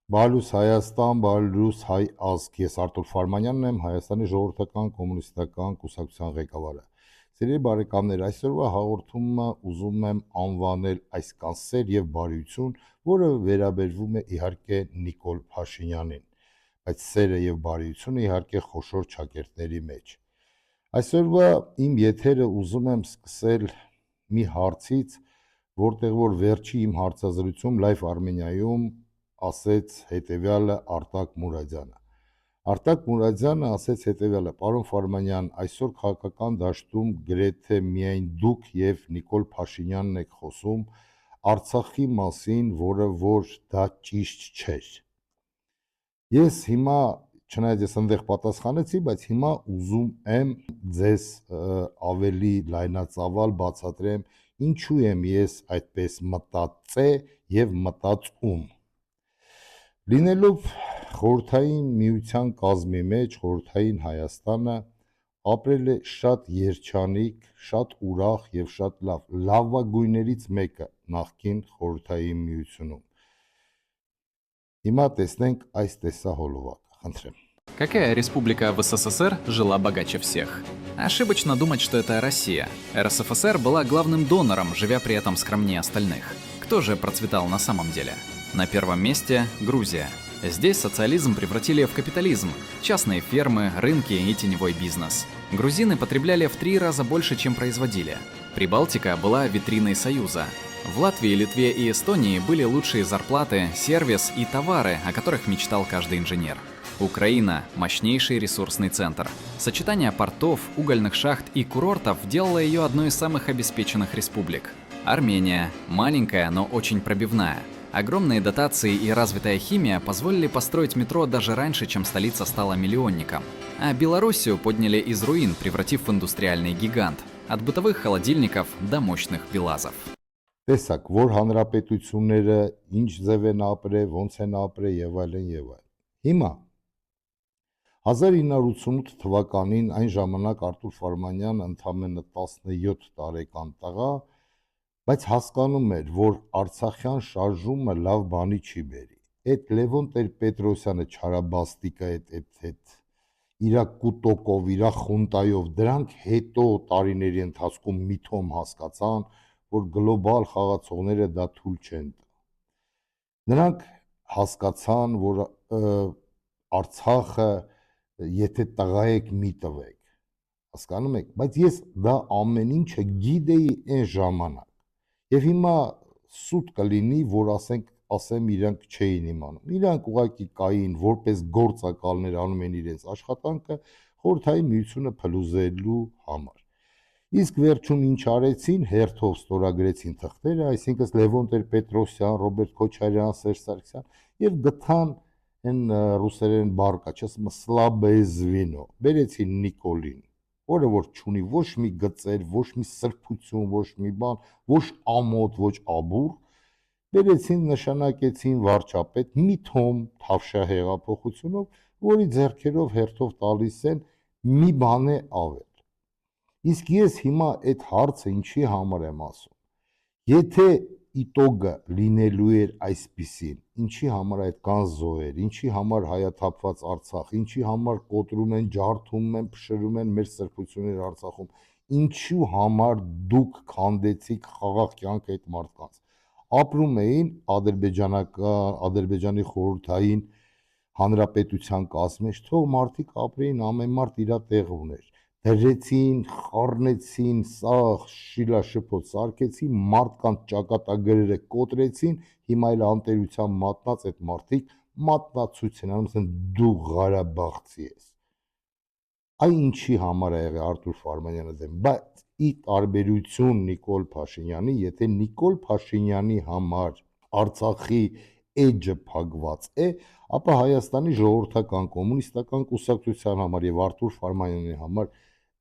Բարլուս Հայաստան, Բարլուս Հայ ազգ, ես Արտուր Ֆարմանյանն եմ, Հայաստանի ժողովրդական կոմունիստական կուսակցության ղեկավարը։ Սիրելի բարեկամներ, այսօրվա հաղորդումը ուզում եմ անվանել այսքան սեր եւ բարություն, որը վերաբերվում է իհարկե Նիկոլ Փաշինյանին, բայց սերը եւ բարությունը իհարկե խոշոր ճակերտների մեջ։ Այսօրվա իմ եթերը ուզում եմ սկսել մի հարցից, որտեղ որ վերջի իմ հարցազրույցում Live Armenia-ում ասեց հետևյալը Արտակ Մուրադյանը։ Արտակ Մուրադյանը ասեց հետևյալը. պարոն Ֆարմանյան, այսօր քաղաքական դաշտում գրեթե միայն դուք եւ Նիկոլ Փաշինյանն եք խոսում Արցախի մասին, որը որ դա ճիշտ չէր։ Ես հիմա, չնայած ես այնտեղ պատասխանեցի, բայց հիմա ուզում եմ ձեզ ավելի լայնածավալ բացատրեմ, ինչու եմ ես այդպես մտածե եւ մտածում։ Լինելով խորհրդային միության կազմի մեջ, խորհրդային Հայաստանը ապրել է շատ երջանիկ, շատ ուրախ եւ շատ լավագույններից մեկը նախկին խորհրդային միությունում։ Հիմա տեսնենք այս տեսահոլովակը, խնդրեմ։ Какая республика в СССР жила богаче всех? Ошибочно думать, что это Россия. РСФСР была главным донором, живя при этом скромнее остальных. Кто же процветал на самом деле? На первом месте – Грузия. Здесь социализм превратили в капитализм, частные фермы, рынки и теневой бизнес. Грузины потребляли в 3 раза больше, чем производили. Прибалтика была витриной Союза. В Латвии, Литве и Эстонии были лучшие зарплаты, сервис и товары, о которых мечтал каждый инженер. Украина – мощнейший ресурсный центр. Сочетание портов, угольных шахт и курортов делало ее одной из самых обеспеченных республик. Армения – маленькая, но очень пробивная. Огромные дотации и развитая химия позволили построить метро даже раньше, чем столица стала миллионником. А Белоруссию подняли из руин, превратив в индустриальный гигант. От бытовых холодильников до мощных БелАЗов. Տեսակ, որ հանրապետությունները ինչ ձև են ապրել, ոնց են ապրել եւ այլն եւ այլն։ Հիմա 1988 թվականին այն ժամանակ Արտուր Ֆարմանյանը ընդամենը 17 տարեկան տղա, բայց հասկանում էր, որ Արցախյան շարժումը լավ բանի չի բերի։ Այդ Լևոն Տեր-Պետրոսյանը չարաբաստիկա այդ իրա կուտոկով, իրա խունտայով, դրանք հետո տարիների ընթացքում միթոմ հասկացան, որ գլոբալ խաղացողները դա թույլ չեն տա։ Նրանք հասկացան, որ Արցախը եթե տղա եք մի տվեք, հասկանում եք, բայց ես դա ամեն ինչը գիտեի այն ժամանակ։ Եվ հիմա սուտ կլինի, որ ասեմ իրանք չէին իմանում։ Իրանք ուղղակի կային, որպես գործակալներ անում են իրենց աշխատանքը խորհրդային միությունը փլուզելու համար։ Իսկ վերջում ինչ արեցին, հերթով ստորագրեցին թղթերը, այսինքն Լևոն Տեր-Պետրոսյան, Ռոբերտ Քոչարյան, Սերժ Սարգսյան, եւ գտան այն ռուսերեն բառկա, չասեմ սլաբեզվինո, բերեցին Նիկոլին, որը որ չունի ոչ մի գծեր, ոչ մի սրբություն, ոչ մի բան, ոչ ամոթ, ոչ աբուր, բերեցին նշանակեցին վարչապետ մի թոմ թավշյա հեղափոխությունով, որի ձեռքերով հերթով տալիս են մի բան է ավել։ Իսկ ես հիմա այդ հարցը ինչի համար եմ ասում։ Եթե իտոգը լինելու էր այսպիսին, ինչի համար այդքան զոհեր, ինչի համար հայաթափված Արցախ, ինչի համար կոտրում են, ջարդում են, փշրում են մեր սրբությունները Արցախում, ինչու համար դուք քանդեցիք խաղաղ կյանք այդ մարդկանց։ Ապրում էին Ադրբեջանի խորհրդային հանրապետության կազմմեջ, թող մարդիկ ապրեին, ամեն մարդ իր տեղը ուներ։ Դրեցին, խառնեցին, սաղ շիլաշփոթ սարքեցին, մարդկանց ճակատագրերը կոտրեցին, հիմա էլ անտերության մատնած այդ մարդիկ մատնացույց են անում, ասեն դու Ղարաբաղցի ես։ Այ ինչի համար է եղել Արտուր Ֆարմանյանը դեմ, բայց ի տարբերություն Նիկոլ Փաշինյանի, եթե Նիկոլ Փաշինյանի համար Արցախի էջը փակված է, ապա Հայաստանի ժողովրդական կոմունիստական կուսակցության համար եւ Արտուր Ֆարմանյանի համար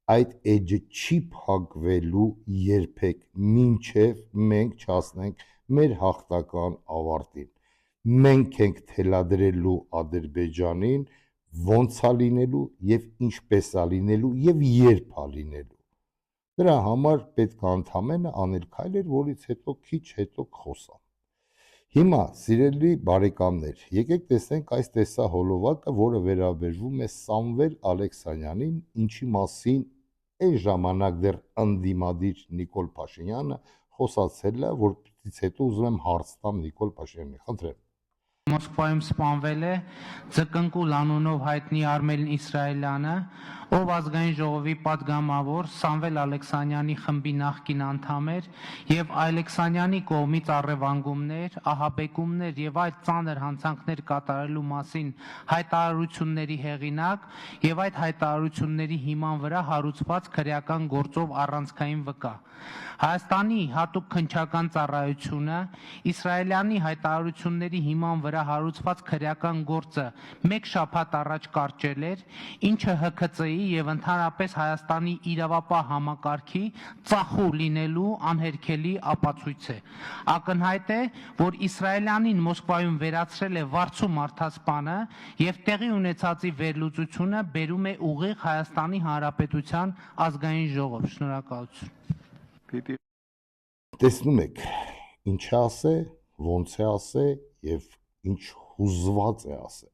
այդ էջը չի փակվելու երբեք, մինչև մենք չհասնենք մեր հաղթական ավարտին։ Մենք ենք թելադրելու Ադրբեջանին, ոնց է լինելու եւ ինչպես է լինելու եւ երբ է լինելու։ Դրա համար պետք է ընդամենը անել քայլեր, որից հետո քիչ հետո կխոսամ։ Հիմա, սիրելի բարեկամներ, եկեք տեսնենք այս տեսահոլովակը, որը վերաբերվում է Սամվել Ալեքսանյանին, ինչի մասին այն ժամանակ դեռ ընդդիմադիր Նիկոլ Փաշինյանը խոսացել է, որից հետո ուզում եմ հարց տամ Նիկոլ Փաշինյանին, խնդրեմ։ Մոսկվայում սպանվել է Ձկնկուլ անունով հայտնի Արմեն Իսրայելյանը, ով ազգային ժողովի падգամավոր Սամվել Ալեքսանյանի խմբի նախկին անդամ էր եւ Ալեքսանյանի կողմից առևանգումներ, ահաբեկումներ եւ այլ ծանր հանցանքներ կատարելու մասին հայտարարությունների հեղինակ եւ այդ հայտարարությունների հիման վրա հարուցված քրեական գործով առանցքային վկա։ Հայաստանի հատուկ քննչական ծառայությունը Իսրայելյանի հայտարարությունների հիման վրա հարուցված քրեական գործը մեկ շաբաթ առաջ կարճել էր, ինչը ՀՔԾ-ի եւ ընդհանրապես Հայաստանի իրավապահ համակարգի ծախու լինելու անհերքելի ապացույց է։ Ակնհայտ է, որ Իսրայելյանին Մոսկվայում վերացրել է վարձու մարդասպանը եւ տեղի ունեցածի վերլուծությունը բերում է ուղիղ Հայաստանի Հանրապետության ազգային ժողով։ Շնորհակալություն։ Տեսնում եք, ինչ է ասե, ոնց է ասե եւ ինչ հուզված է ասե։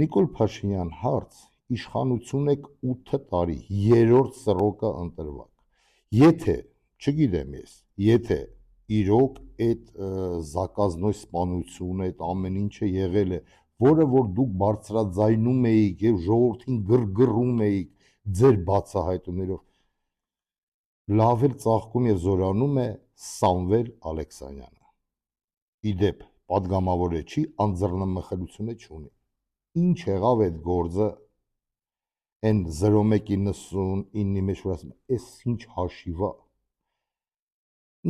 Նիկոլ Փաշինյան հարց, իշխանություն եք 8 տարի, 3-րդ սռոկը ընտրվակ։ Եթե, չգիտեմ ես, եթե իրոք այդ զակազնոյ սպանությունը, այդ ամեն ինչը եղել է, որը որ դուք բարձրաձայնում էիք եւ ժողովրդին գրգռում էիք ձեր բացահայտումներով, լավ էլ ծաղկում եւ զորանում է Սամվել Ալեքսանյանը։ Իդեպ, падգամավոր է չի, անձեռնմխելություն է չունի։ Ինչ եղավ այդ գործը այն 0199-ի մեջ որ ասում էս ինչ հաշիվա։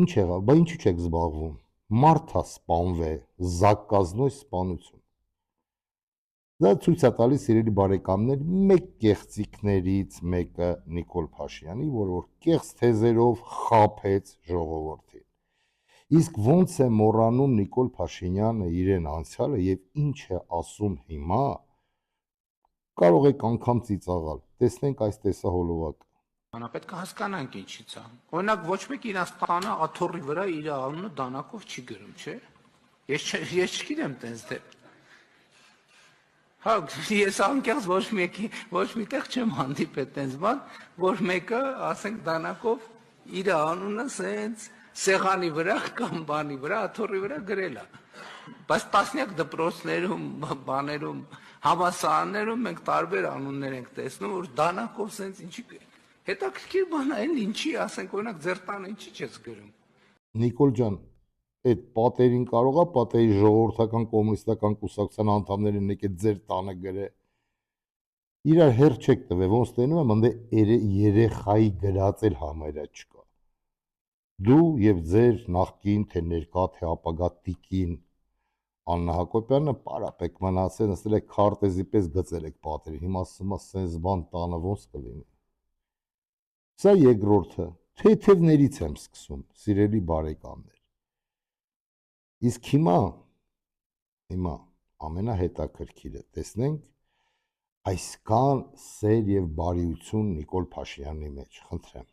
Ինչ եղավ, բա ինչու չեք զբաղվում։ Մարդա սպանվե, զակազնոյ սպանություն։ Դա ցույց է տալիս սիրելի բարեկամներ մեկ կեղծիքներից մեկը Նիկոլ Փաշինյանի, որ կեղծ թեզերով խաբեց ժողովրդին։ Իսկ ոնց է մոռանում Նիկոլ Փաշինյանը իրեն անցյալը եւ ինչ է ասում հիմա, կարող եք անգամ ծիծաղալ։ Տեսնենք այս տեսահոլովակը։ Պետք է հասկանանք ինչից է։ Օրինակ ոչ մեկ իրաց տանը աթոռի վրա իր անունը դանակով չի գրում, չէ՞։ Ես չգիտեմ տենց դե։ Հա, ես անկեղծ ոչ միտեղ չեմ հանդիպել տենց բան, որ մեկը, ասենք, դանակով իր անունը սենց սեղանի վրա կամ բանի վրա, աթոռի վրա գրել է։ Բայց տասնյակ դպրոցներում, բաներում, համալսարաններում մենք տարբեր անուններ ենք տեսնում, որ դանակով սենց ինչի հետաքրքիր բան է, այն ինչի, ասենք, օրինակ ձեր տանը ինչի չես գրում։ Նիկոլ ջան, այդ պատերին կարող է պատերի ժողովրդական կոմունիստական կուսակցության անդամներին եկել ձեր տանը գրե։ Իրար հերթ չեք տվել, ոնց տենում եմ, ընդ երեխայի գրած էլ համարյա չկա։ Դու եւ ձեր նախկին, թե ներկա, թե ապագա տիկին Աննա Հակոբյանը պարապ եք մնացել, նստել եք քարտեզի պես գծել եք պատերին, հիմա ասում է սենց բան տանը ոնց կլինի։ Սա երկրորդը, թեթևներից եմ սկսում, սիրելի բարեկամներ։ Իսկ հիմա ամենահետաքրքիրը, տեսնենք այսքան սեր եւ բարիություն Նիկոլ Փաշինյանի մեջ, խնդրեմ։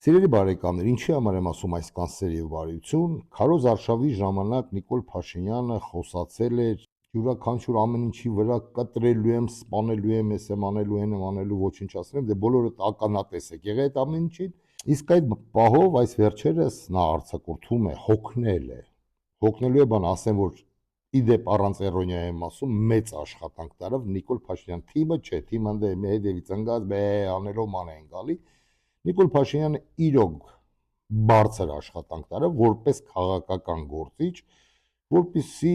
Սիրելի բարեկամներ, ինչի համար եմ ասում այսքան սեր եւ բարիություն, Քարոզ արշավի ժամանակ Նիկոլ Փաշինյանը խոսացել էր յուրաքանչյուր ամեն ինչի վրա կտրելու եմ, սպանելու եմ, ես եմ անելու, այն եմ անելու, ոչնչացնեմ, դե բոլորը ականատես եք եղել այդ ամեն ինչին, իսկ այդ պահով այս վերջերս նա արձակուրդում է, հոգնելու է բան, ասեմ, որ իդեպ առանց էրոնիա եմ ասում, մեծ աշխատանք տարավ Նիկոլ Փաշինյան թիմը, չէ, թիմը դե հետևից ընկած, անելով ման են գալի։ Նիկոլ Փաշինյանը իրոք բարձր աշխատանք տարավ որպես քաղաքական գործիչ, որպեսզի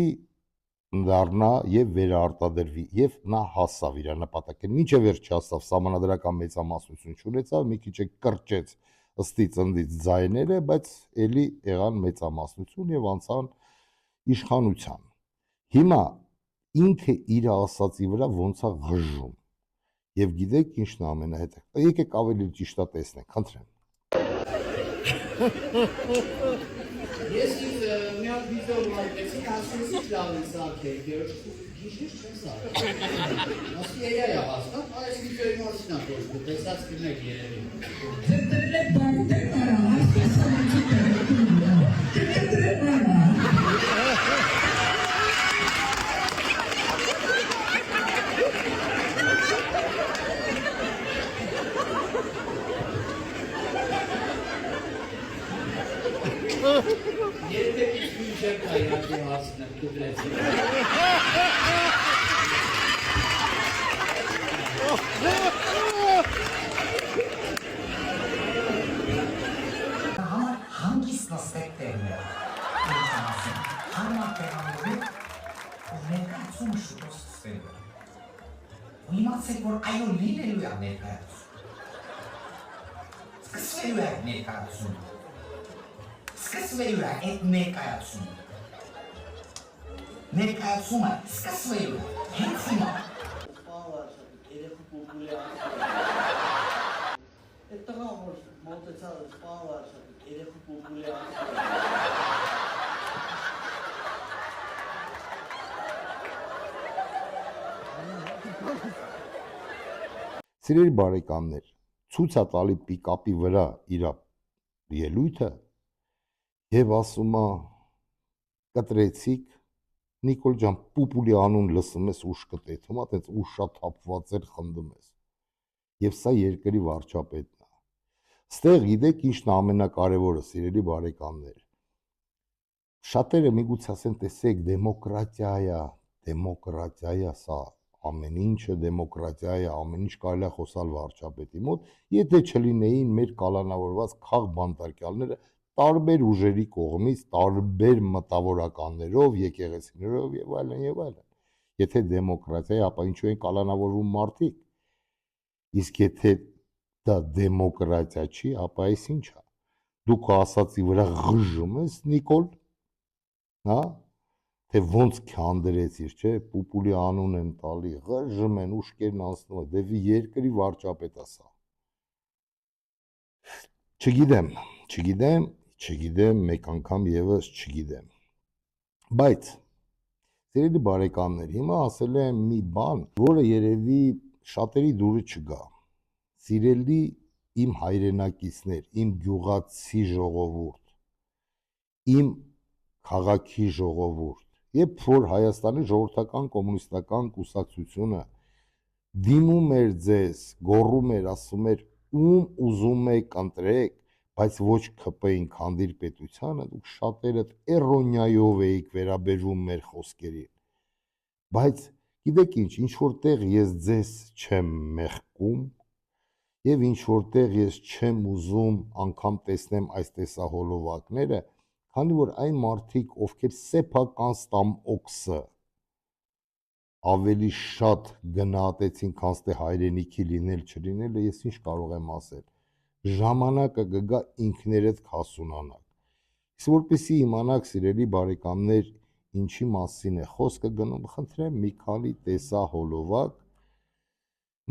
դառնա եւ վերարտադրվի եւ նա հասավ իր նպատակին։ Մինչեւ վերջ չհասավ, սահմանադրական մեծամասնություն չունեցավ, մի քիչ կրճեց ըստի ծնդից ձայները, բայց ելի եղան մեծամասնություն եւ անցան իշխանության։ Հիմա ինքը իր ասացի վրա ոնց է ղժում։ Եվ գիտեք ինչն է ամենահետաքրքիրը, եկեք ավելի ճիշտ տեսնենք, խնդրեմ։ Ես ինձ մի հատ վիդեո ուղարկեցի, հասցնեցի լավ են սարքել, գիշեր չեմ սարքել։ Ասի էյա հասկան, այս վիդեոյի մասին ա խոսքը, տեսած կնեք երևի։ Երբեք ինչ չեմ կայացի հասնեմ, կուդրեցի։ Համար հանգիստ նստեք տեղներ, համար տեղանորի ու ներկայացումը շուտով սկսվելու է։ Ու իմացեք, որ այո լինելու է ներկայացում։ Սկսվելու է ներկայացումը։ Սկսվելու է այդ ներկայացումը։ Ներկայացումը սկսվելու է հենց հիմա։ Այդ տղան որ մոտեցավ սպանվար շատ երեխու պոպուլյար Սիրելի բարեկամներ, ցույց է տալի պիկապի վրա իր ելույթը եւ ասում է կտրեցիք Նիկոլ ջան պուպուլի անուն լսում ես ուշ կտեթում, այդպես ուշա թափված էր խնդում ես։ Եվ սա երկրի վարչապետն է։ Ստեղ գիտեք ինչն է ամենակարևորը, սիրելի բարեկամներ։ Շատերը միգուցե ասեն, տեսեք, դեմոկրատիա է սա, ամեն ինչը դեմոկրատիա է, ամեն ինչ կարելի է խոսալ վարչապետի մոտ, եթե չլինեին մեր կալանավորված քաղբանտարկյալները տարբեր ուժերի կողմից, տարբեր մտավորականներով, եկեղեցիներով եւ այլն եւ այլն։ Եթե դեմոկրատիա է, ապա ինչու են կալանավորվում մարդիկ։ Իսկ եթե դա դեմոկրատիա չի, ապա այս ինչ է։ Դու քո ասածի վրա ղժում ես, Նիկոլ, հա՞, թե ոնց քանդրեցիր, չէ, պուպուլի անուն են տալի, ղժում են, ուշքերն անցնում են, դե երկրի վարչապետ է սա։ Չգիտեմ, մեկ անգամ եւս չգիտեմ։ Բայց սիրելի բարեկամներ, հիմա ասելու եմ մի բան, որը երևի շատերի դուրը չգա։ Սիրելի իմ հայրենակիցներ, իմ գյուղացի ժողովուրդ, իմ քաղաքի ժողովուրդ, երբ որ Հայաստանի ժողովրդական կոմունիստական կուսակցությունը դիմում էր ձեզ, գոռում էր, ասում էր, ում ուզում եք ընտրեք, բայց ոչ ԿՊ-ին քանդիր պետությանը, դուք շատերդ էրոնիայով էիք վերաբերվում մեր խոսքերին։ Բայց գիտեք ինչ որտեղ ես ձեզ չեմ մեղքում եւ ինչ որտեղ ես չեմ ուզում անգամ տեսնեմ այս տեսահոլովակները, քանի որ այն մարդիկ, ովքեր սեփական ստամոքսը ավելի շատ գնահատեցին, քան թե հայրենիքի լինել չլինելը, ես ինչ կարող եմ ասել։ Ժամանակը կգա ինքներդ կհասունանաք։ Իսկ որպեսզի իմանաք, սիրելի բարեկամներ, ինչի մասին է խոսքը գնում, խնդրեմ մի քանի տեսահոլովակ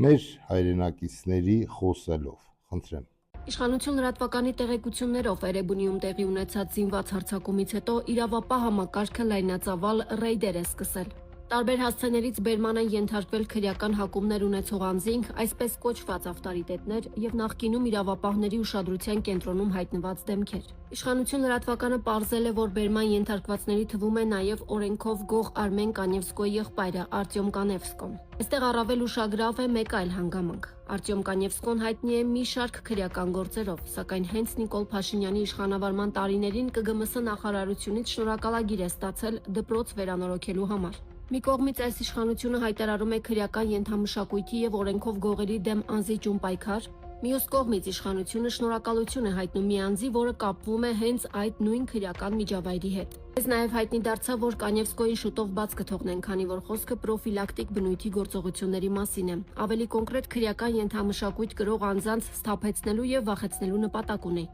մեր հայրենակիցների խոսելով, խնդրեմ։ Իշխանություն լրատվականի տեղեկություններով Էրեբունիում տեղի ունեցած զինված հարձակումից հետո իրավապահ համակարգը լայնածավալ ռեյդեր է սկսել։ Տարբեր հասցեներից բերման են ենթարկվել քրեական հակումներ ունեցող անձինք, այսպես կոչված ավտորիտետներ եւ նախկինում իրավապահների ուշադրության կենտրոնում հայտնված դեմքեր։ Իշխանություն լրատվականը պարզել է, որ բերման ենթարկվածների թվում է նաեւ օրենքով գող Արմեն Կանևսկոյի եղբայրը Արտյոմ Կանևսկոն։ Այստեղ առավել ուշագրավ է մեկ այլ հանգամանք։ Արտյոմ Կանևսկոն հայտնի է մի շարք քրեական գործերով, սակայն հենց Նիկոլ Փաշինյանի իշխանավարման տարիներին ԿԳՄՍ նախարարությունից շնորհակալագիր է ստացել դպրոց վերանորոգելու համար։ Մի կողմից այս իշխանությունը հայտարարում է քրեական ենթամշակույթի եւ օրենքով գողերի դեմ անզիջում պայքար, մյուս կողմից իշխանությունը շնորհակալություն է հայտնում մի անձի, որը կապվում է հենց այդ նույն քրեական միջավայրի հետ։ Այս նաեւ հայտնի դարձավ, որ Կանևսկոյին շուտով բաց կթողնեն, քանի որ խոսքը պրոֆիլակտիկ բնույթի գործողությունների մասին է։ Ավելի կոնկրետ քրեական ենթամշակույթ կրող անձանց սթափեցնելու եւ վախեցնելու նպատակ ունի։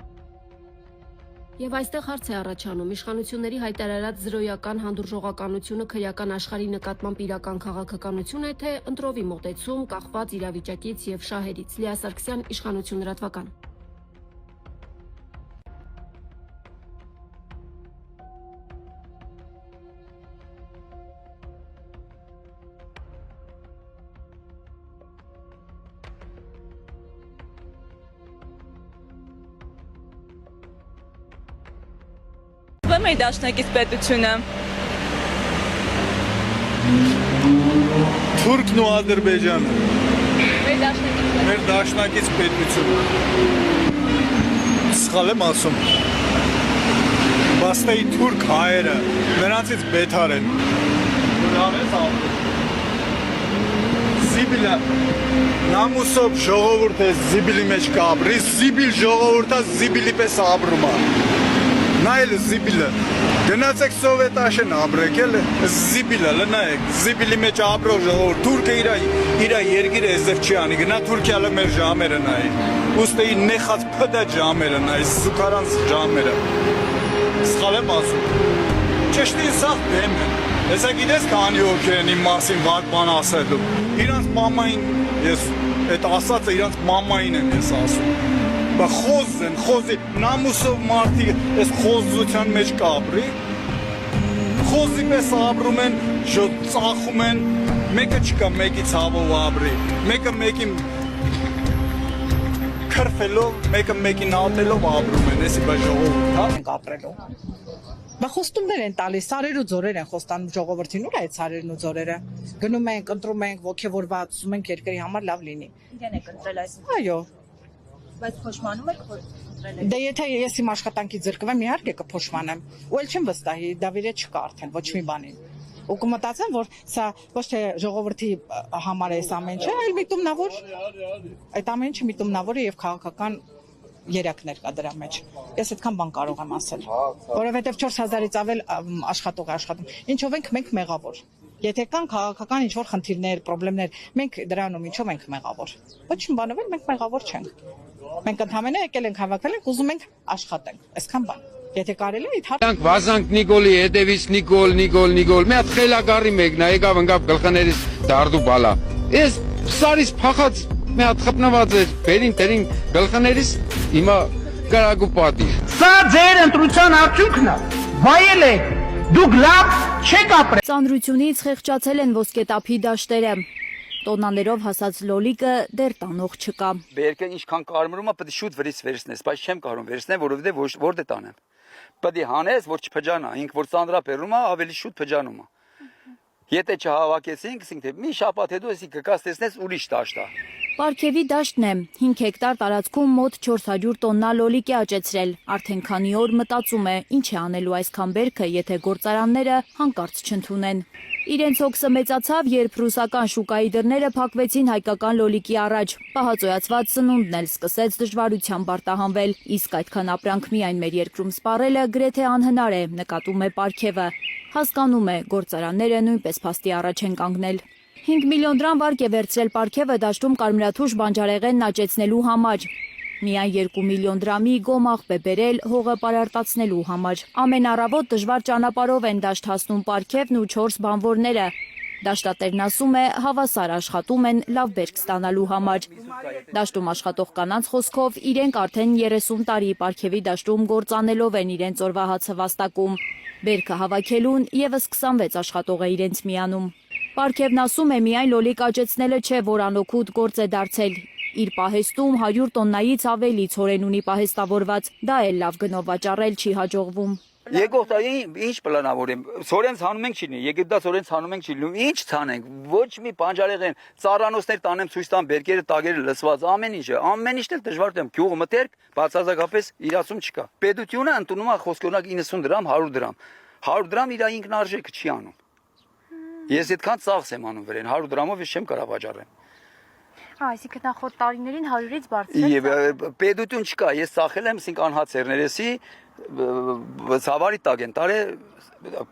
Եվ այստեղ հարց է առաջանում, իշխանությունների հայտարարած զրոյական հանդուրժողականությունը քրեական աշխարհի նկատմամբ իրական քաղաքականություն է, թե ընտրովի մոտեցում, կախված իրավիճակից եւ շահերից։ Լիա Սարգսյան, Իշխանություն լրատվական։ մեր դաշնակից պետությունը։ Թուրքն ու Ադրբեջանը։ Մեր դաշնակից Մեր դաշնակից պետությունը։ Սխալ եմ ասում։ Բաստայի թուրք հայերը նրանցից բետար են։ Զիբիլը նամուսով ժողովուրդ է զիբիլի մեջ կապրի, զիբիլ ժողովուրդը զիբիլի պես ապրում է։ Նայել զիբիլը, գնացեք սովետ աշեն ապրեք էլ, զիբիլը լնայեք, զիբիլի մեջ ապրող ժողովուրդ, թուրքը իր երգիրը եզև չի անի, գնա Թուրքիալը մեր ժամերը նայի, ուստի նեխած պդա ժամերը նայի, զուկարանց ժամերը, սխալ եմ ասում, ճշտին սաղ դեմ են, Հեսա գիտես քանի ովքեր են իմ մասին վատ բան ասելու։ Իրանց մամային ես այդ ասածը իրանց մամային եմ ես ասում։ Բա խոզ են, խոզի նամուսով մարդիկ այս խոզության մեջ կապրի։ Խոզի պես ապրում են, ծախում են, մեկը չկա մեկի ցավով ապրի։ Մեկը մեկին քրֆելով, մեկը մեկին ատելով ապրում են, էսի բա ժողովուրդ, հա։ Ապրելու։ Բա խոստումներ են տալիս, սարեր ու ձորեր են խոստանում ժողովրդին, ուր է այդ սարերն ու ձորերը։ Գնում ենք, ընտրում ենք, ոգևորված, ուզում ենք երկրի համար լավ լինի։ իրեն եք ընտրել այս։ Այո։ Բայց փոշմանում եք ընտրել եք։ Դե եթե ես իմ աշխատանքից զրկվեմ, իհարկե կփոշմանեմ։ Ու էլ չեմ վստահի, Դավիթը չկա արդեն ոչ մի բանին։ Ու կմտածեմ, որ սա ոչ թե ժողովրդի համար է այս ամեն ինչը, այլ միտումնավոր այդ ամեն ինչը միտումնավոր է եւ քաղաքական երակներ կա դրա մեջ։ Ես այդքան բան կարող եմ ասել, որովհետև 4000-ից ավել աշխատող է աշխատում։ Ինչով ենք մենք մեղավոր։ Եթե կան քաղաքական ինչ-որ խնդիրներ, խնդիրներ, մենք դրանով ինչով ենք մեղավոր։ Ոչ մի բանով էլ մենք մեղավոր չենք։ Մենք ընդհանրապես եկել ենք հավաքվել ենք, ուզում ենք աշխատենք։ Այսքան բան։ Եթե կարելի է իհարկե վազանք Նիկոլի հետևից Նիկոլ մի հատ խելագարի մեկն է եկավ ընկավ գլխներիս դարդու բալա։ Ես սարից փախած մի հատ խփնված էր, բերին տերին գլխներիս հիմա կարագու պատի։ Սա ձեր ընտրության արդյունքն է։ Վայել եք։ Դուք լավ չեք ապրել։ Ծանրությունից խեղճացել են ոսկետափի դաշտերը։ Տոնաներով հասած լոլիկը դեռ տանող չկա։ Բերքը ինչքան կարմրում է, պետք է շուտ վրից վերցնես, բայց չեմ կարող վերցնել, որովհետև որտե տանեմ։ Պետք է հանես, որ չփջանա, ինք որ ծանրապերում է, ավելի շուտ փջանում է։ Եթե չհավաքեցինք, ասենք թե մի շաբաթ հետո էսի կգաս տեսնես ուրիշ դաշտ է։ Պարքևի դաշտն է, 5 հեկտար տարածքում մոտ 400 տոննա լոլիկ է աճեցրել, արդեն քանի օր մտածում է, ինչ է անելու այսքան բերքը, եթե գործարանները հանկարծ չընդունեն։ Իրենց հոգսը մեծացավ, երբ ռուսական շուկայի դռները փակվեցին հայկական լոլիկի առաջ, պահածոյացված սնունդն էլ սկսեց դժվարությամբ արտահանվել, իսկ այդքան ապրանք միայն մեր երկրում սպառելը գրեթե անհնար է, նկատում է Պարքևը։ Հասկանում է, գործարանները նույնպես փաստի առաջ են կանգնել։ 5 միլիոն դրամ վարկ է վերցրել Պարքևը դաշտում կարմրաթուշ բանջարեղենն աճեցնելու համար։ Միայն 2 միլիոն դրամի գոմաղբ է բերել հողը պարարտացնելու համար։ Ամեն առավոտ դժվար ճանապարհով են դաշտ հասնում Պարքևն ու 4 բանվորները։ Դաշտատերն ասում է, հավասար աշխատում են լավ բերք ստանալու համար։ Դաշտում աշխատող կանանց խոսքով իրենք արդեն 30 տարի Պարքևի դաշտում գործանելով են իրենց օրվա հացը վաստակում։ Բերքը հավաքելուն եւս 26 աշխատող է իրենց միանում։ Պարքևն ասում է, միայն լոլիկ աճեցնելը չէ, որ անօգուտ գործ է դարձել։ Իր պահեստում 100 տոննայից ավելի ցորեն ունի պահեստավորված, դա էլ լավ գնով վաճառել չի հաջողվում։ Եկող տարի ինչ պլանավորեմ, ցորեն ցանում ենք չի լինի, Եգիպտա ցորեն ցանում ենք չի լինի, ինչ ցանենք, ոչ մի բանջարեղեն, ծառանոցներ տանեմ ցույց տամ, բերքերը, տագերը լսված, ամեն ինչը էլ դժվար եմ, գյուղը մտերք, բացարձակապես իրացում չկա։ Պետությունը ընդունում է խոսքորնակ 90 դրամ, 100 դրամ։ 100 դրամ իր ինքնարժեքը չի անում։ Ես այդքան ծախս եմ անում վրան, 100 դրամով ես չեմ կարող վաճառեմ։ Այսինքն նախորդ տարիներին 100-ից բարձր է։ Պետություն չկա, ես ծախել եմ, ասենք անհացերներեսի ցավարի տակ են տարե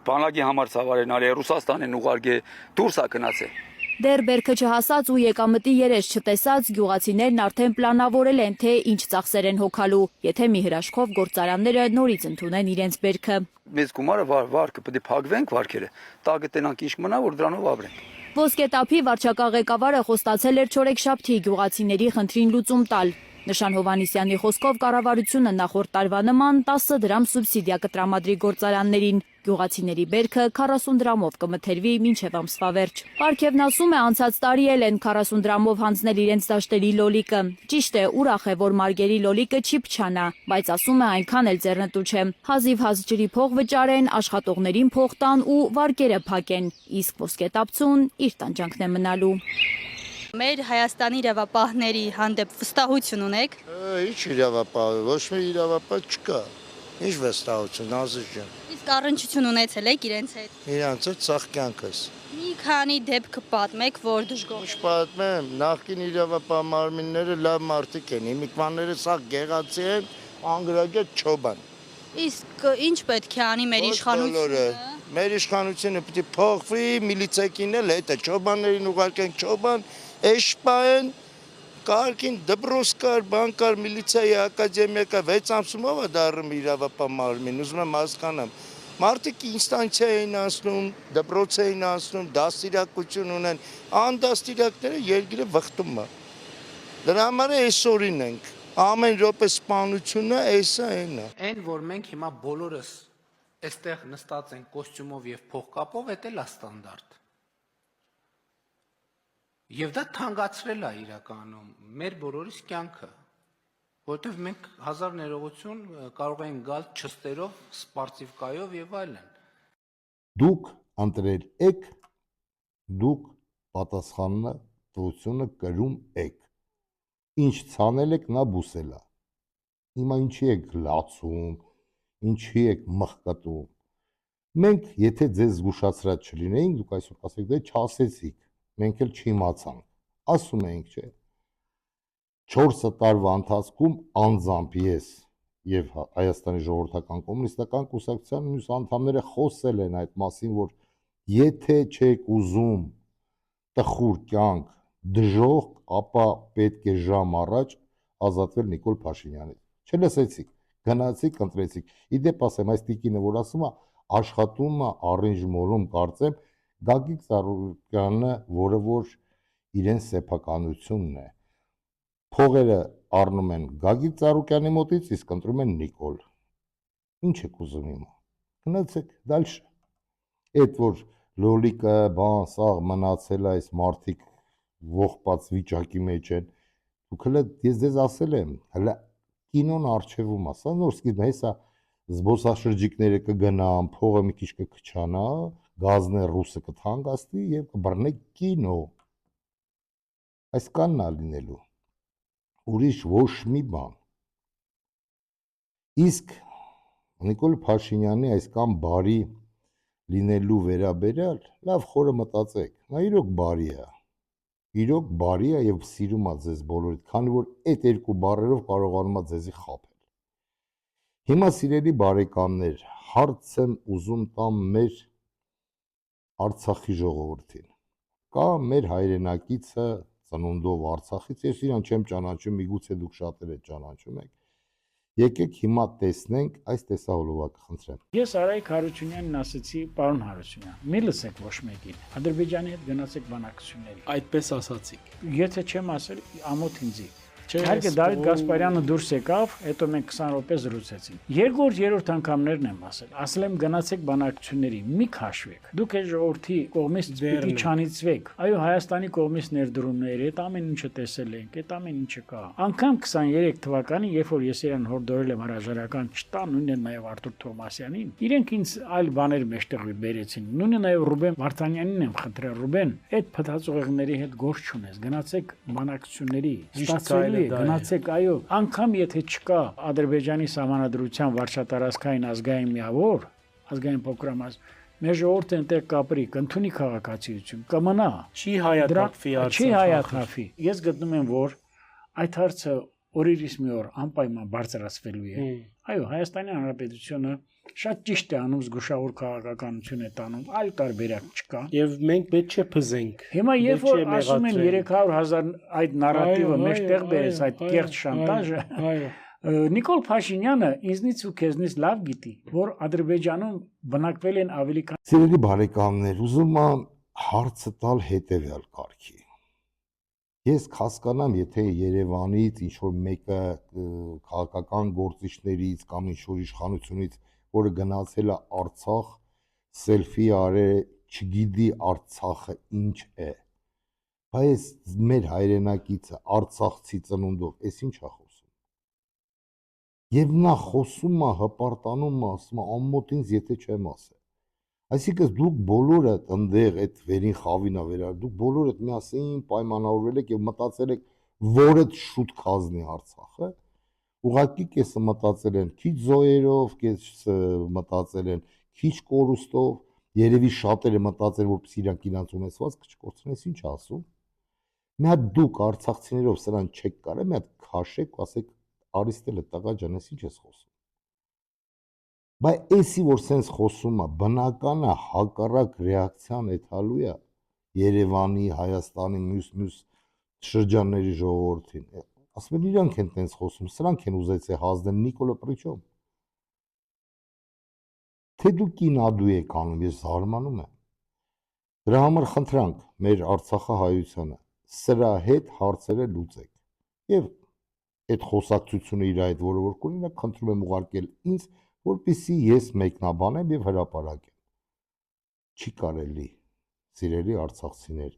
բանակի համար ցավար են արել, Ռուսաստան են ուղարկել, դուրս է գնացել։ Դեռ բերքը չհասած ու եկամտի երես չտեսած գյուղացիներն արդեն պլանավորել են, թե ինչ ծախսեր են հոգալու, եթե մի հրաշքով գործարանները նորից ընդունեն իրենց բերքը։ Մեծ գումարը վարկը պետք է փակվենք վարկերը, տակը տենանք ինչ մնա, որ դրանով ապրենք։ Ոսկետափի վարչական ղեկավարը խոստացել էր չորեքշաբթի գյուղացիների խնդրին լուծում տալ։ Նշան Հովհաննիսյանի խոսքով կառավարությունը նախորդ տարվա նման 10 դրամ սուբսիդիա կտրամադրի գործարաններին։ Գյուղացիների բերքը 40 դրամով կմթերվի մինչև ամսվա վերջ։ Պարքևն ասում է, անցած տարի էլ են 40 դրամով հանձնել իրենց դաշտերի լոլիկը։ Ճիշտ է, ուրախ է, որ Մարգերի լոլիկը չի փչանա, բայց ասում է այնքան էլ ձեռնտու չէ։ Հազիվ ջրի փող վճարեն, աշխատողներին փող տան ու վարկերը փակեն, իսկ ոսկետապցուն իր տանջանքն է մնալու։ Մեր Հայաստանի իրավապահների հանդեպ վստահություն ունեք։ Ինչ իրավապահ, ոչ մի իրավապահ չկա։ Ինչ վստահություն, Նազիր ջան։ Իսկ առնչություն ունեցել եք իրենց հետ։ Իրանց հետ ցախ կյանքս։ Մի քանի դեպք պատմեք, որ դժգոհ։ Ինչ պատմեմ, նախկին իրավապահ մարմինները լավ մարդիկ են, հիմիկվանները սաղ գեղացի են, անգրագետ չոբան։ Իսկ ինչ պետք է անի մեր իշխանությունը։ Մեր իշխանությունը պիտի փոխվի, միլիցեքին էլ հետը չոբաններին ուղարկեն չոբան, էշպային, կարգին դպրոց կար, բան կար, միլիցիայի ակադեմիա կա, 6 ամսումով է դառնում իրավապահ մարմին, ուզում եմ հասկանամ։ Մարդիկ ինստանցիա էին անցնում, դպրոց էին անցնում, դաստիարակություն ունեն, անդաստիարակները երկիրը վխտում է։ Դրա համար է այսօրին ենք, ամեն րոպե սպանությունը էսա էնա։ Այն որ մենք հիմա բոլորս այստեղ նստած ենք կոստյումով եւ փողկապով, դա էլ է ստանդարտ։ Եվ դա թանկացրել է իրականում մեր բոլորիս կյանքը, որովհետև մենք հազար ներողություն կարող ենք գալ չստերով, սպարտիվկայով եւ այլն։ Դուք ընտրել եք, դուք պատասխանը տվությունը կրում եք։ Ինչ ցանել եք, նա բուսել է։ Հիմա ինչի եք լացում, ինչի եք մխկտում։ Մենք, եթե ձեզ զգուշացրած չլինեինք, դուք այսօր ասեք, դե չասեցիք, մենք էլ չիմացանք։ Ասում էինք, չէ։ 4 տարվա ընթացքում անձամբ ես եւ Հայաստանի ժողովրդական կոմունիստական կուսակցության մյուս անդամները խոսել են այդ մասին, որ եթե չեք ուզում տխուր կյանք, դժոխք, ապա պետք է ժամ առաջ ազատվել Նիկոլ Փաշինյանից։ Չլսեցիք, գնացիք, ընտրեցիք։ Իդեպ ասեմ, այս տիկինը, որ ասում է, աշխատում է Orange Mall-ում, կարծեմ, Գագիկ Ծառուկյանը, որը որ իրեն սեփականությունն է։ Փողերը առնում են Գագիկ Ծառուկյանի մոտից, իսկ ընտրում են Նիկոլ։ Ինչ եք ուզում հիմա։ Գնացեք դալշ։ Այդ որ լոլիկը, բան, սաղ մնացել է, այս մարդիկ ողբած վիճակի մեջ են։ Դուք հələ ես ձեզ ասել եմ, հələ կինոն արջևում է, սա նոր սկիզբն է, հեսա զբոսաշրջիկները կգնան, փողը մի քիչ կքչանա, գազն է ռուսը կթանկացնի եւ կբռնե կինո։ Այս կանն է լինելու։ Ուրիշ ոչ մի բան։ Իսկ Նիկոլ Փաշինյանի այսքան բարի լինելու վերաբերյալ լավ խորը մտածեք, նա իրոք բարի է։ Իրոք բարի է եւ սիրում է ձեզ բոլորիդ, քանի որ այդ երկու բառերով կարողանում է ձեզի խաբել։ Հիմա սիրելի բարեկամներ, հարց եմ ուզում տամ մեր Արցախի ժողովրդին։ Կա մեր հայրենակիցը ծնունդով Արցախից, ես իրան չեմ ճանաչում, միգուցե դուք շատերը ճանաչում եք։ Եկեք հիմա տեսնենք այս տեսահոլովակը, խնդրեմ։ Ես Արայիկ Հարությունյանին ասեցի, պարոն Հարությունյան, մի լսեք ոչ մեկին։ Ադրբեջանի հետ գնացեք բանակցությունների։ Այդպես ասացիք։ Եթե չեմ ասել, ամոթ ինձի։ Իհարկե Դավիթ Գասպարյանը դուրս եկավ, հետո մենք 20 րոպե զրուցեցինք։ Երկրորդ, երրորդ անգամներն եմ ասել։ Ասել եմ գնացեք բանակցությունների, մի քաշվեք։ Դուք այս ժողովրդի կողմից պիտի չանիծվեք։ Այո, Հայաստանի կողմից ներդրումներ, այդ ամեն ինչը տեսել ենք, այդ ամեն ինչը կա։ Անկամ 23 թվականին, երբ որ ես իրան հորդորել եմ հրաժարական չտան, նույնն նաև Արտուր Թոմասյանին, իրենք ինձ այլ բաներ մեջտեղի բերեցին։ Նույնը նաև Ռուբեն Վարդանյանին եմ խնդրել, Ռուբեն, այդ փթացողեղների հետ գործ չունես, գնացեք բանակցությունների, ստացվելու գնացեք, այո, անգամ եթե չկա Ադրբեջանի սահմանադրության վարչատարածքային ազգային միավոր, ազգային փոքրամաս, մեր ժողովուրդը այնտեղ կապրի, կընդունի քաղաքացիություն, կմնա։ Չի հայաթափվի Արցախը։ Չի հայաթափվի։ Ես գտնում եմ, որ այդ հարցը օրերից մի օր անպայման բարձրացվելու է։ Այո, Հայաստանի Հանրապետությունը շատ ճիշտ է անում, զգուշավոր քաղաքականություն է տանում, այլ տարբերակ չկա։ Եվ մենք պետք չէ փզենք։ Հիմա երբ որ ասում են 300,000 այդ նարատիվը մեջտեղ բերես, այդ կեղծ շանտաժը, Նիկոլ Փաշինյանը ինձնից ու քեզնից լավ գիտի, որ Ադրբեջանում բնակվել են ավելի քան։ Սիրելի բարեկամներ, ուզում եմ հարցը տալ հետևյալ կարգի։ Ես հասկանամ, եթե Երևանից ինչ-որ մեկը քաղաքական գործիչներից կամ ինչ-որ իշխանությունից, որը գնացել է Արցախ, սելֆի արե, չգիտի Արցախը ինչ է։ Բայց մեր հայրենակիցը Արցախցի ծնունդով, էս ինչ է խոսում։ Եվ նա խոսում է, հպարտանում է, ասում է ամոթ ինձ եթե չեմ ասել։ Այսինքն դուք բոլորդ ընդեղ այդ վերին խավին է վերալ, դուք բոլորդ միասին պայմանավորվել եք եւ մտածել եք, որը շուտ կազնի Արցախը։ Ուղղակի կեսը մտածել են քիչ զոհերով, կեսը մտածել են քիչ կորուստով, երևի շատերը մտածել որպես իրանք իրանց ունեցվածքը չկորցնեն, ինչ ասում։ Մի հատ դուք արցախցիներով սրան չեք կարել, մի հատ քաշեք ու ասեք Արիստելը տղա ջան, ես ինչ ես խոսում։ Բայց էսի որ սենց խոսում է, բնական է հակառակ ռեակցիան էթալու է Երևանի, Հայաստանի մյուս շրջանների ժողովրդին։ Ասում են իրանք են տենց խոսում, սրանք են ուզեցել հազնել Նիկոլը Պրիչոմ։ Թե դուք կինադու եք անում, ես զարմանում եմ։ Դրա համար խնդրանք մեր Արցախահայությանը սրա հետ հարցերը լուծեք։ Եվ այդ խոսակցությունը իր այդ որը որ կունի, նա խնդրում եմ ուղարկել ինձ, որպեսզի ես մեկնաբանեմ եւ հրապարակեմ։ Չի կարելի, սիրելի արցախցիներ,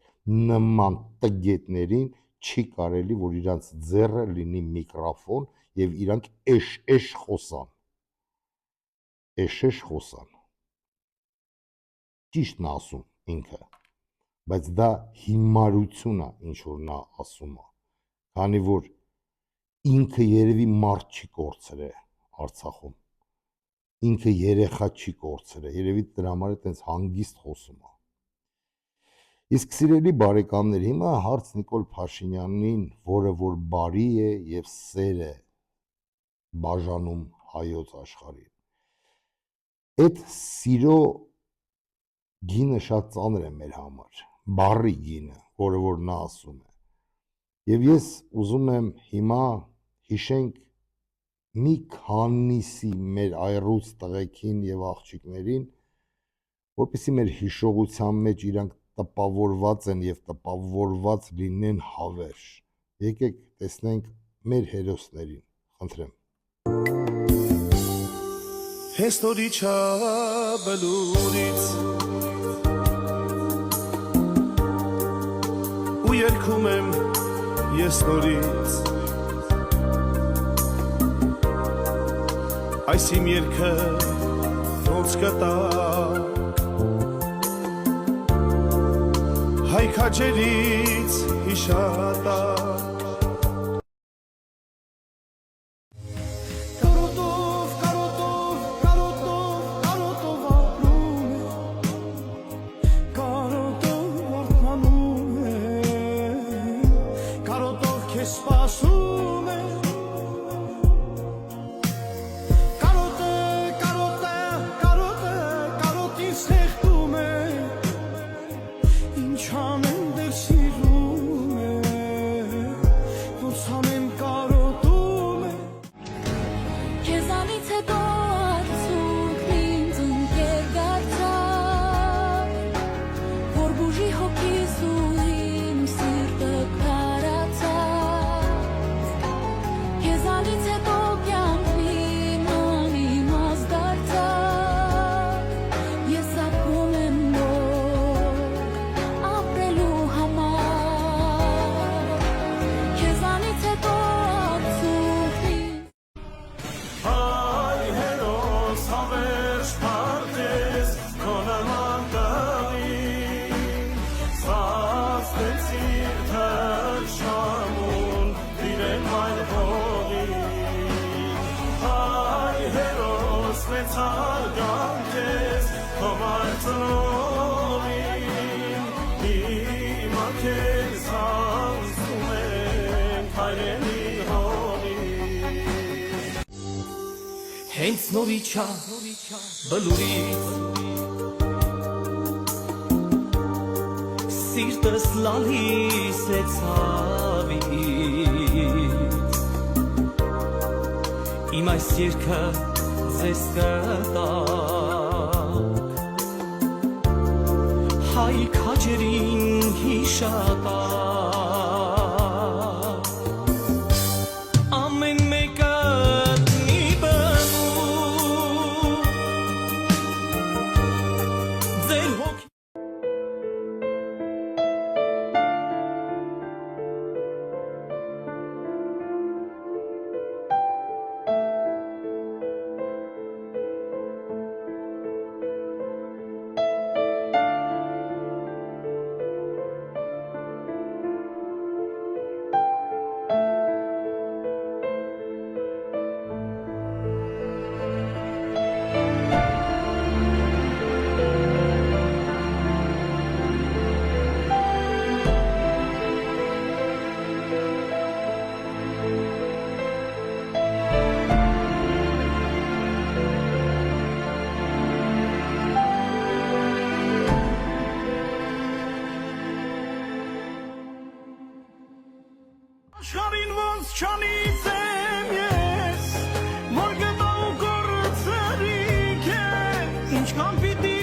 նման տգետներին չի կարելի, որ իրանց ձեռը լինի միկրոֆոն եւ իրանք էշ խոսան։ Էշ խոսան։ Ճիշտն է ասում ինքը, բայց դա հիմարություն է, ինչ որ նա ասում է, քանի որ ինքը երևի մարդ չի կորցրել Արցախում, ինքը երեխա չի կորցրել, երևի դրա համար է տենց հանգիստ խոսում է։ Իսկ սիրելի բարեկամներ, հիմա հարց Նիկոլ Փաշինյանին, որը որ բարի է եւ սեր է բաժանում հայոց աշխարհին։ Այդ սիրո գինը շատ ծանր է մեր համար, բարի գինը, որը որ նա ասում է։ Եվ ես ուզում եմ հիմա հիշենք մի քանիսի մեր այռուց տղեկին եւ աղջիկներին, որպեսզի մեր հիշողության մեջ իրանք տպավորված են եւ տպավորված լինեն հավերժ։ Եկեք տեսնենք մեր հերոսներին, խնդրեմ։ Հեստորի չաբլուրից ու երգում եմ ես նորից այս իմ երգը ոնց կտա հայ քաջերից հիշատա Հենց նորիչա բլուրից սիրտս լալիս է ցավից իմ այս երգը ձեզ կտակ հայ քաջերին հիշատա չանից եմ ես, որ գտա ու գործարիք ես, ինչքան պիտի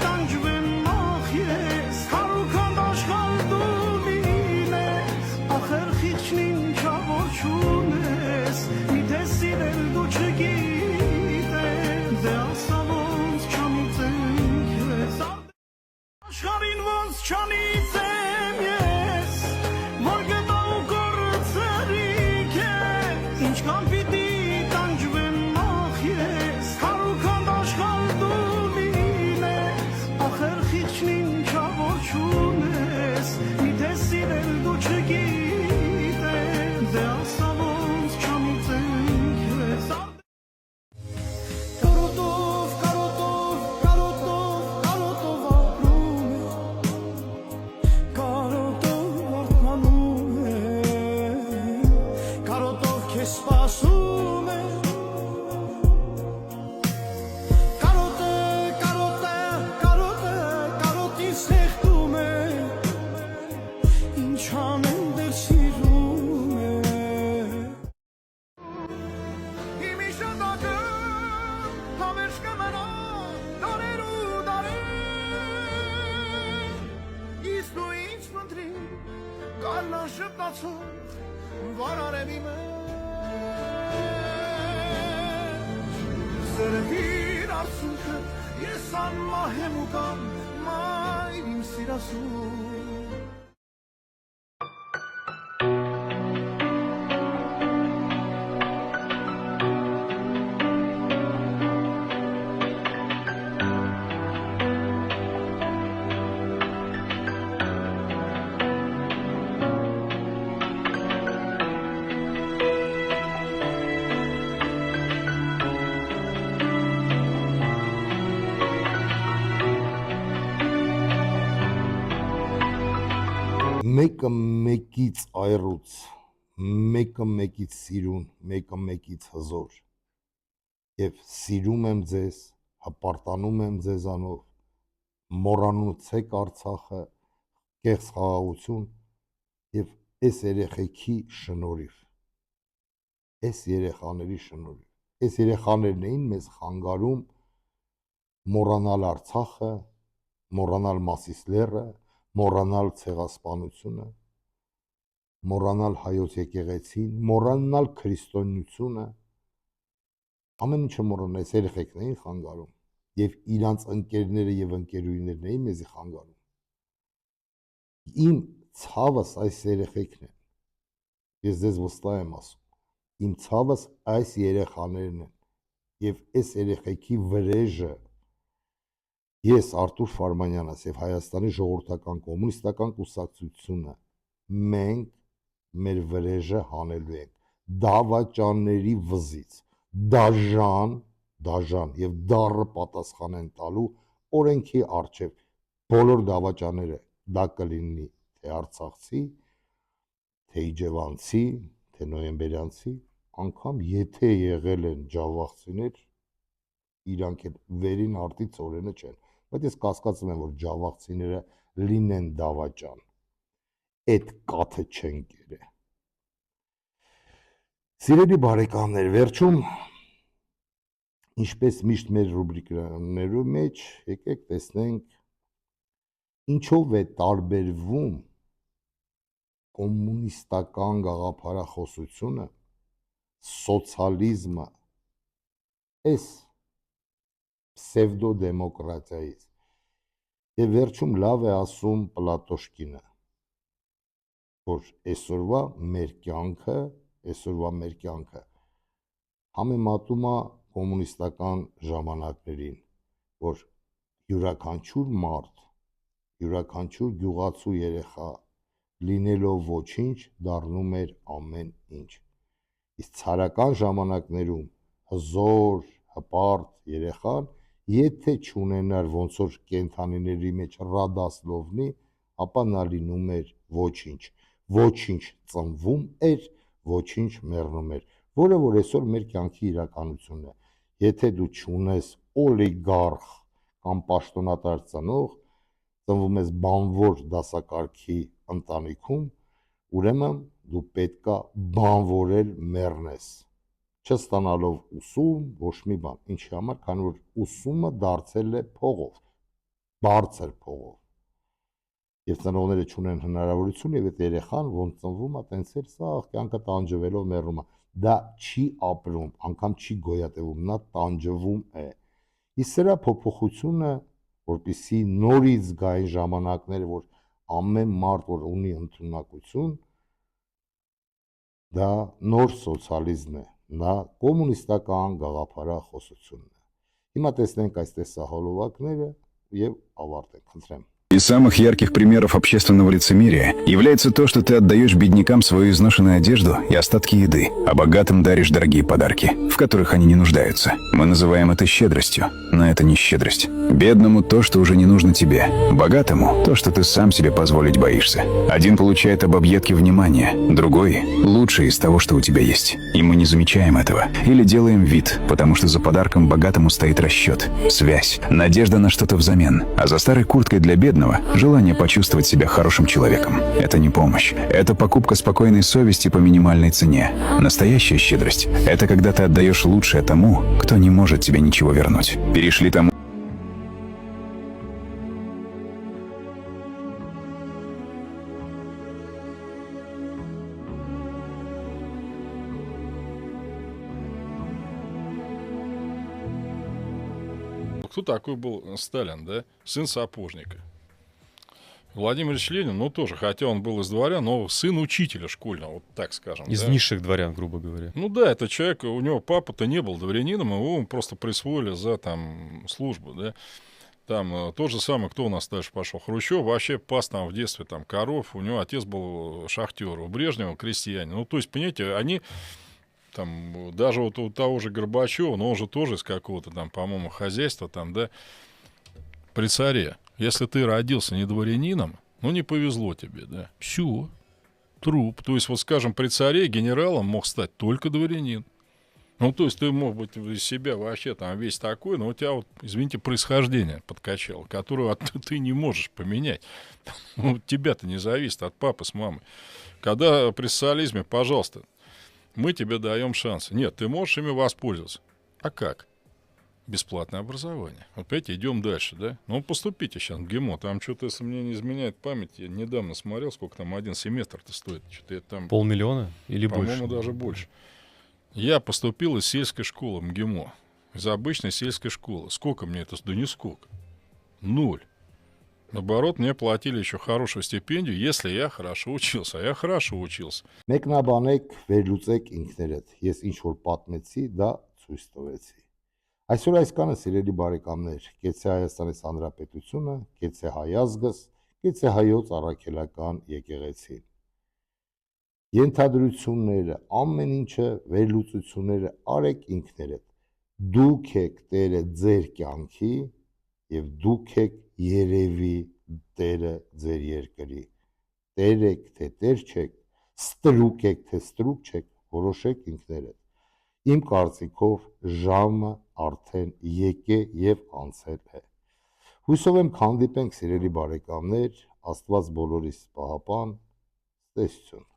տանջվեմ նախ ես, հարուքան աշխալ դու լինես, ախր խիղճն ինչա որ չունես, միթե սիրել դու չգիտես, դե ասա ոնց չանից ենք ես, աշխարհին ոնց չանից եմ ես, որ գտա ու գործարիք ես, ինչքան պիտի տանջվեմ նախ ես, հարուքան աշխալ դու լինես, ախր խիղճն ինչա որ չունես, միթե սիրել դու չգիտես, դե ասա ոնց չանից ենք ես, կարոտով, կարոտով, կարոտով, կարոտով ապրում է, կարոտով որդմանում է, կարոտով քեզ սպասում է, կարոտը, կարոտը, կարոտը, կարոտին սեղտում է, ինչ անեմ դեր սիրում է, իմ իշադակը համերժ կմնա դարեր ու դարեր, իսկ դու ինձ մնդրի կալնա շպտացող վարարեմ իմ սրվիր արցունքը ես անմահ եմ ու կամ մայր իմ սիրասուն մեկը մեկից այռուց, մեկը մեկից սիրուն, մեկը մեկից հզոր, և սիրում եմ ձեզ, հպարտանում եմ ձեզանով, մոռանուցեք Արցախը, կեղծ խաղաղություն և այս երեխեքի շնորհիվ, այս երեխաների շնորհիվ, այս երեխաներն էին մեզ խանգարում մոռանալ Արցախը, մոռանալ Մասիս լեռը, մոռանալ ցեղասպանությունը, մոռանալ հայոց եկեղեցին, մոռանալ քրիստոնեությունը, ամեն ինչը մոռանալ, այս երեխեքն էին խանգարում եւ իրանց ընկերները եւ ընկերուհիներն էին մեզի խանգարում։ Իմ ցավս այս երեխեքն են։ Ես ձեզ վստահ եմ ասում, իմ ցավս այս երեխաներն են եւ այս երեխեքի վրեժը ես Արտուր Ֆարմանյանս եւ Հայաստանի ժողովրդական կոմունիստական կուսակցությունը մենք մեր վրեժը հանելու ենք դավաճանների վզից դաժան եւ դառը պատասխան են տալու օրենքի առջև բոլոր դավաճանները դա կլինի թե արցախցի թե իջևանցի թե նոյեմբերյանցի անգամ եթե եղել են ջավախցիներ իրանք էլ վերին արտի ծորենը չեն բայց ես կասկածում եմ որ ջավախցիները լինեն դավաճան այդ կաթը չեն կերե Սիրելի բարեկամներ վերջում ինչպես միշտ մեր ռուբրիկներու մեջ եկեք տեսնենք ինչով է տարբերվում կոմունիստական գաղափարախոսությունը սոցիալիզմը այս պսևդոդեմոկրատիայից եւ վերջում լավ է ասում Պլատոշկինը որ այսօրվա մեր կյանքը համեմատում է կոմունիստական ժամանակներին որ յուրաքանչյուր մարդ յուրաքանչյուր գյուղացու երեխա լինելով ոչինչ դառնում էր ամեն ինչ իսկ ցարական ժամանակներում հզոր հպարտ երեխան եթե չունենար ոնց որ կենթանիների մեջ ռադասլովնի, ապա նա լինում էր ոչինչ, ոչինչ ծնվում էր, ոչինչ մեռնում էր, որը որ այսօր մեր կյանքի իրականությունն է։ Եթե դու չունես օլիգարխ կամ պաշտոնատար ծնող, ծնվում ես բանվոր դասակարգի ընտանիքում, ուրեմն դու պետքա բանվորել մեռնես։ Չստանալով ուսում, ոչ մի բան։ Ինչի համար, քանի որ ուսումը դարձել է փողով, բարձր փողով։ Եվ ծնողները չունեն հնարավորություն եւ այդ երեխան ոնց ծնվում է, տենց էլ սա կյանքը տանջվելով մեռնում է։ Դա չի ապրում, անգամ չի գոյատևում, նա տանջվում է։ Իսկ սրա փոփոխությունը, որպեսզի նորից գային ժամանակները, որ ամեն մարդ որ ունի ընդունակություն, դա նոր սոցիալիզմ է, նա կոմունիստական գաղափարախոսությունն է։ Հիմա տեսնենք այս տեսահոլովակները եւ ավարտենք, խնդրեմ։ Из самых ярких примеров общественного лицемерия является то, что ты отдаешь беднякам свою изношенную одежду и остатки еды, а богатым даришь дорогие подарки, в которых они не нуждаются. Мы называем это щедростью, но это не щедрость. Бедному то, что уже не нужно тебе. Богатому то, что ты сам себе позволить боишься. Один получает об объедке внимание, другой – лучшее из того, что у тебя есть. И мы не замечаем этого. Или делаем вид, потому что за подарком богатому стоит расчет, связь, надежда на что-то взамен. А за старой курткой для бедного желание почувствовать себя хорошим человеком. Это не помощь. Это покупка спокойной совести по минимальной цене. Настоящая щедрость – это когда ты отдаешь лучшее тому, кто не может тебе ничего вернуть. Перешли тому. Кто такой был Сталин, да? Сын сапожника. Владимир Ильич Ленин, ну тоже, хотя он был из дворян, но сын учителя школьного, вот так скажем. Из низших дворян, грубо говоря. Ну да, это человек, у него папа-то не был дворянином, его просто присвоили за там службу, да. Там тот же самый, кто у нас дальше пошел, Хрущев, вообще пас там в детстве там коров, у него отец был шахтер, у Брежнева крестьянин. Ну то есть, понимаете, они... Там, даже вот у того же Горбачева, но он же тоже из какого-то там, по-моему, хозяйства, там, да, при царе. Если ты родился не дворянином, ну, не повезло тебе, да, все, труп. То есть, вот, скажем, при царе генералом мог стать только дворянин. Ну, то есть, ты мог быть из себя вообще там весь такой, но у тебя, вот, извините, происхождение подкачало, которого ты не можешь поменять. Ну, тебя-то не зависит от папы с мамой. Когда при социализме, пожалуйста, мы тебе даем шансы. Нет, ты можешь ими воспользоваться. А как? Бесплатное образование. Опять идем дальше, да? Ну, поступите сейчас в ГИМО. Там что-то, если мне не изменяет память, я недавно смотрел, сколько там один семестр-то стоит. Что-то я там... 500 000 или больше? По-моему, даже больше. Я поступил из сельской школы МГИМО. Из обычной сельской школы. Сколько мне это? Да нисколько. 0. Наоборот, мне платили еще хорошую стипендию, если я хорошо учился. А я хорошо учился. Մեկնաբանեք, վերլուծեք ինքներդ։ Ես ինչ որ պատմեցի, դա ցույց տվեցի։ Այսօր այսքանը, սիրելի բարեկամներ, կեցե Հայաստանի Հանրապետությունը, կեցե հայ ազգս, կեցե հայոց առաքելական եկեղեցին։ Ենթադրությունները, ամեն ինչը, վերլուծությունները արեք ինքներդ։ Դուք եք Տերը ձեր կյանքի եւ դուք եք երևի Տերը ձեր երկրի։ Տեր եք, թե Տեր չեք, ստրուկ եք, թե ստրուկ չեք, որոշեք ինքներդ։ Իմ կարծիքով ժամը արդեն եկե եւ անցել է։ Հուսով եմ կհանդիպենք, սիրելի բարեկամներ, Աստված բոլորիս պահապան, տեսություն։